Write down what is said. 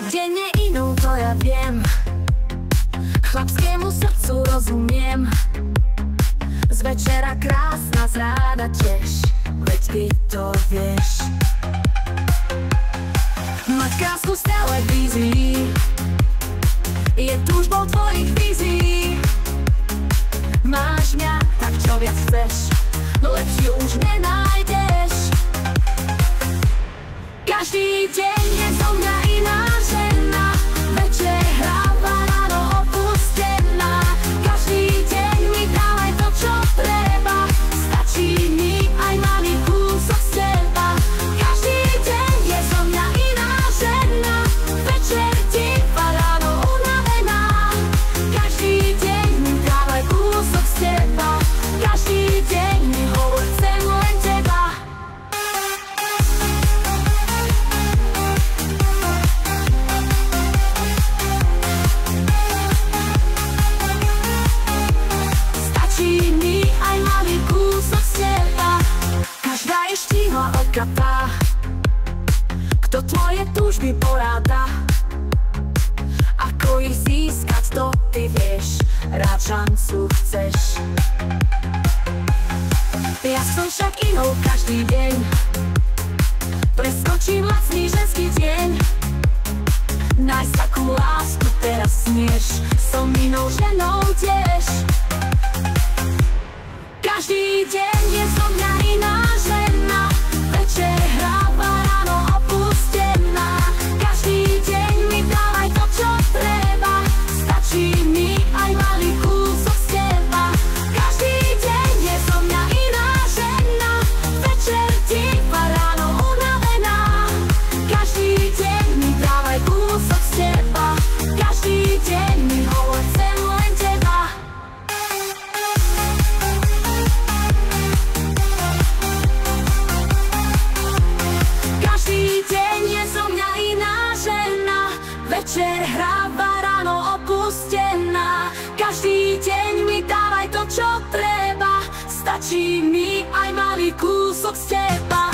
deň je inou, to ja viem. Chlapskému srdcu rozumiem. Z večera krásna zráda tiež, veď ty to vieš. Mať krásku z televízií je túžbou tvojich vízií. Máš mňa, tak čo viac chceš, lepšiu už nenájdeš. Každý deň je zo mňa iná žena, večer hráva, ráno opustená. Každý deň mi dávaj to, čo treba, stačí mi aj malý kúsok z teba. Každý deň je zo mňa iná žena, večer diva, ráno unavená. Každý deň mi dávaj kúsok z teba, každý deň mi hovor, chcem len teba. Odkatá, kto tvoje túžby poráda, ako ich získať, to ty vieš, rád šancu chceš. Ja som však inou každý deň, preskočím lacný ženský deň. Nájsť takú lásku teraz smieš, som inou ženou tiež. Každý deň je zo mňa iná žena, večer hráva, ráno opustená. Každý deň mi dávaj to, čo treba, stačí mi aj malý kúsok z teba. Každý deň je zo mňa iná žena, večer diva, ráno unavená. Každý deň mi dávaj kúsok z teba, každý deň mi hovor, chcem len teba. Večer hráva, ráno opustená. Každý deň mi dávaj to, čo treba, stačí mi aj malý kúsok z teba.